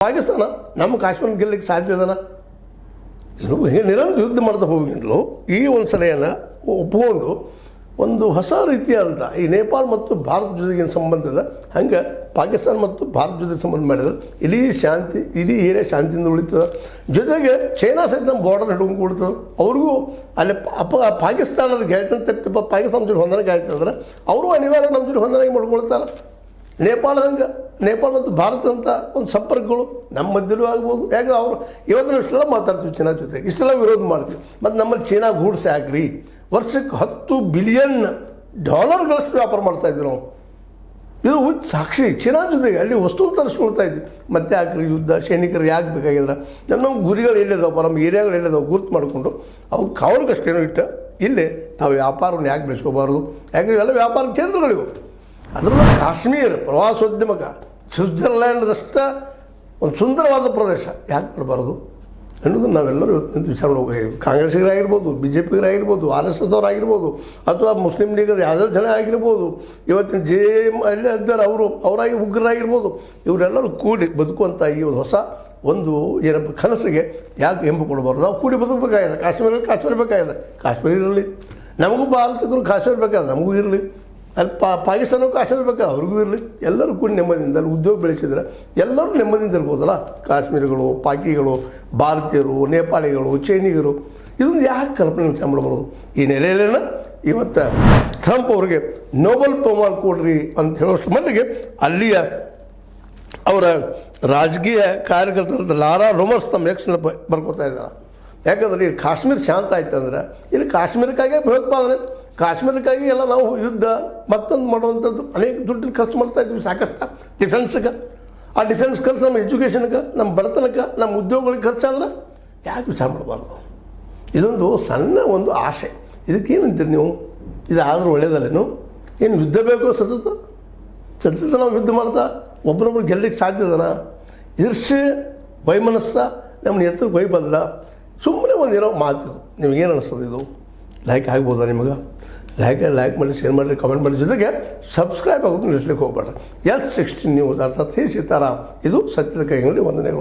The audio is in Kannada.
ಪಾಕಿಸ್ತಾನ ನಮ್ಮ ಕಾಶ್ಮೀರ ಗೆಲ್ಲಕ್ಕೆ ಸಾಧ್ಯ ಇದನ ಇನ್ನು ನಿರಂತರ ಯುದ್ಧ ಮಾಡ್ತಾ ಹೋಗಿದ್ರು ಈ ಒಂದು ಸಲಹೆಯನ್ನು ಒಪ್ಪಿಕೊಂಡು ಒಂದು ಹೊಸ ರೀತಿಯಾದಂಥ ಈ ನೇಪಾಳ ಮತ್ತು ಭಾರತ ಜೊತೆಗಿನ ಸಂಬಂಧದ ಹಂಗೆ ಪಾಕಿಸ್ತಾನ ಮತ್ತು ಭಾರತ ಜೊತೆ ಸಂಬಂಧ ಮಾಡಿದ್ರೆ ಇಡೀ ಏರಿಯಾ ಶಾಂತಿಯಿಂದ ಉಳಿತದೆ. ಜೊತೆಗೆ ಚೈನಾ ಸಹಿತ ನಮ್ಮ ಬಾರ್ಡರ್ ಹಿಡ್ಕೊಂಡು ಕೊಡ್ತದೆ. ಅವ್ರಿಗೂ ಅಲ್ಲಿ ಪಾಕಿಸ್ತಾನದ ಗೆಳತನ ತಪ್ಪಿಪ್ಪ ಪಾಕಿಸ್ತಾನ ಜೊತೆ ಹೊಂದಾಣಿಕೆ ಆಯ್ತು ಅಂದ್ರೆ ಅವರು ಅನಿವಾರ್ಯ ನಮ್ಮ ಜೊತೆ ಹೊಂದಾಣಿಕೆ ಮಾಡ್ಕೊಳ್ತಾರೆ. ನೇಪಾಳ ಮತ್ತು ಭಾರತದಂಥ ಒಂದು ಸಂಪರ್ಕಗಳು ನಮ್ಮ ಮಧ್ಯಲ್ಲೂ ಆಗ್ಬೋದು. ಯಾಕಂದ್ರೆ ಅವರು ಇವತ್ತು ಇಷ್ಟೆಲ್ಲ ಮಾತಾಡ್ತೀವಿ ಚೀನಾ ಜೊತೆಗೆ, ಇಷ್ಟೆಲ್ಲ ವಿರೋಧ ಮಾಡ್ತೀವಿ. ಮತ್ತು ನಮ್ಮಲ್ಲಿ ಚೀನಾ ಗೂಡ್ಸ್ ಹಾಕ್ರಿ ವರ್ಷಕ್ಕೆ $10 ಬಿಲಿಯನ್ ವ್ಯಾಪಾರ ಮಾಡ್ತಾಯಿದ್ವಿ ನಾವು. ಇದು ಸಾಕ್ಷಿ ಚೀನಾ ಜೊತೆಗೆ ಅಲ್ಲಿ ವಸ್ತು ತರಿಸ್ಕೊಳ್ತಾ ಇದ್ವಿ. ಮತ್ತೆ ಯಾಕ್ರಿ ಯುದ್ಧ ಸೈನಿಕರು ಯಾಕೆ ಬೇಕಾಗಿದ್ರೆ ನಮ್ಮ ಗುರಿಗಳು ಎಲ್ಲಿದಾವಪ್ಪ, ನಮ್ಮ ಏರಿಯಾಗಳು ಎಲ್ಲಿದಾವೆ ಗುರುತು ಮಾಡಿಕೊಂಡು ಅವು ಕಾವಲಿಗಷ್ಟೇನೋ ಇಟ್ಟು ಇಲ್ಲಿ ನಾವು ವ್ಯಾಪಾರವನ್ನು ಯಾಕೆ ಬೆಳೆಸ್ಕೋಬಾರ್ದು. ಯಾಕಂದ್ರೆ ಇವೆಲ್ಲ ವ್ಯಾಪಾರ ಕೇಂದ್ರಗಳಿವು. ಅದರಲ್ಲೂ ಕಾಶ್ಮೀರ ಪ್ರವಾಸೋದ್ಯಮಕ್ಕೆ ಸ್ವಿಟ್ಜರ್ಲ್ಯಾಂಡ್ದಷ್ಟ ಒಂದು ಸುಂದರವಾದ ಪ್ರದೇಶ ಯಾಕೆ ಬರಬಾರ್ದು ಅನ್ನೋದನ್ನು ನಾವೆಲ್ಲರೂ ಇವತ್ತು ವಿಚಾರ ಮಾಡಬೇಕು. ಕಾಂಗ್ರೆಸ್ಸಿಗರಾಗಿರ್ಬೋದು, BJPಗರಾಗಿರ್ಬೋದು, RSS ಅವರಾಗಿರ್ಬೋದು, ಅಥವಾ ಮುಸ್ಲಿಂ ಲೀಗದ ಯಾವುದೋ ಜನ ಆಗಿರ್ಬೋದು, ಇವತ್ತಿನ ಅಲ್ಲಿ ಇದ್ದಾರೆ ಅವರಾಗಿ ಉಗ್ರರಾಗಿರ್ಬೋದು, ಇವರೆಲ್ಲರೂ ಕೂಡಿ ಬದುಕುವಂಥ ಈ ಒಂದು ಹೊಸ ಒಂದು ಏನಪ್ಪ ಕನಸಿಗೆ ಯಾಕೆ ಎಂಬು ಕೊಡಬಾರ್ದು. ನಾವು ಕೂಡಿ ಬದುಕಬೇಕಾಗಿದೆ. ಕಾಶ್ಮೀರ ಬೇಕಾಗಿದೆ, ಕಾಶ್ಮೀರ ಇರಲಿ. ನಮಗೂ ಭಾರತಕ್ಕೂ ಕಾಶ್ಮೀರ ಬೇಕಾದ್ರೆ ನಮಗೂ ಇರಲಿ. ಅಲ್ಲಿ ಪಾಕಿಸ್ತಾನಕ್ಕೂ ಕಾಶ್ಮೀರ ಬೇಕಾದ್ರೆ ಅವ್ರಿಗೂ ಇರಲಿ. ಎಲ್ಲರೂ ಕೂಡ ನೆಮ್ಮದಿಯಿಂದ ಅಲ್ಲಿ ಉದ್ಯೋಗ ಬೆಳೆಸಿದ್ರೆ ಎಲ್ಲರೂ ನೆಮ್ಮದಿಯಿಂದ ಇರ್ಬೋದಲ್ಲ. ಕಾಶ್ಮೀರಿಗಳು, ಪಾಕಿಗಳು, ಭಾರತೀಯರು, ನೇಪಾಳಿಗಳು, ಚೈನಿಗರು ಇದೊಂದು ಯಾಕೆ ಕಲ್ಪನೆ ವಿಚಾರ ಮಾಡಬಾರ್ದು. ಈ ನೆಲೆಯಲ್ಲೇನ ಇವತ್ತು ಟ್ರಂಪ್ ಅವರಿಗೆ ನೋಬೆಲ್ ಬಹುಮಾನ ಕೊಡ್ರಿ ಅಂತ ಹೇಳೋಷ್ಟು ಮಟ್ಟಿಗೆ ಅಲ್ಲಿಯ ಅವರ ರಾಜಕೀಯ ಕಾರ್ಯಕರ್ತರಾದ ಲಾರಾ ರೋಮರ್ಸ್ ತಮ್ಮ ಎಕ್ಸ್ನಲ್ಲಿ ಬರ್ಕೋತಾ ಇದ್ದಾರೆ. ಯಾಕಂದ್ರೆ ಈ ಕಾಶ್ಮೀರ ಶಾಂತ ಆಯ್ತು ಅಂದ್ರೆ ಇಲ್ಲಿ ಕಾಶ್ಮೀರಕ್ಕಾಗಿ ಭಯೋತ್ಪಾದನೆ, ಕಾಶ್ಮೀರಕ್ಕಾಗಿ ಎಲ್ಲ ನಾವು ಯುದ್ಧ ಮತ್ತೊಂದು ಮಾಡುವಂಥದ್ದು ಅನೇಕ ದುಡ್ಡನ್ನು ಖರ್ಚು ಮಾಡ್ತಾಯಿದ್ವಿ ಸಾಕಷ್ಟು ಡಿಫೆನ್ಸ್ಗೆ. ಆ ಡಿಫೆನ್ಸ್ ಖರ್ಚು ನಮ್ಮ ಎಜುಕೇಷನ್ಗೆ, ನಮ್ಮ ಬಡತನಕ್ಕೆ, ನಮ್ಮ ಉದ್ಯೋಗಗಳಿಗೆ ಖರ್ಚಾದ್ರೆ ಯಾಕೆ ವಿಚಾರ ಮಾಡಬಾರ್ದು. ಇದೊಂದು ಸಣ್ಣ ಒಂದು ಆಸೆ. ಇದಕ್ಕೇನಂತೀರಿ ನೀವು? ಇದಾದರೂ ಒಳ್ಳೆಯದಲ್ಲೇನು? ಏನು ಯುದ್ಧ ಬೇಕು ಸತತ ನಾವು ಯುದ್ಧ ಮಾಡ್ತಾ ಒಬ್ಬರೊಬ್ಬರು ಗೆಲ್ಲಕ್ಕೆ ಸಾಧ್ಯದನ? ಈರ್ಷೆ ವೈಮನಸ್ಸ ನಮ್ಮನ್ನ ಎತ್ತರಕ್ಕೆ ಒಯ್ಬಲ್ಲ. ಸುಮ್ಮನೆ ಒಂದಿರೋ ಮಾತು. ನಿಮಗೇನು ಅನ್ನಿಸ್ತದೆ ಇದು? ಲೈಕ್ ಆಗ್ಬೋದಾ ನಿಮಗೆ? ಲೈಕ್ ಮಾಡಿ, ಶೇರ್ ಮಾಡಿರಿ, ಕಮೆಂಟ್ ಮಾಡಿ. ಜೊತೆಗೆ ಸಬ್ಸ್ಕ್ರೈಬ್ ಆಗೋದು ನಿಲ್ಲಿಸ್ಲಿಕ್ಕೆ ಹೋಗ್ಬೇಡ್ರಿ. S16 ನ್ಯೂಸ್ ಅರ್ಥಾತ್ ಸೀತಾರಾಮ್ ಇದು ಸತ್ಯದ ಕೈಗಳಲ್ಲಿ ವಂದನೆಗಳು.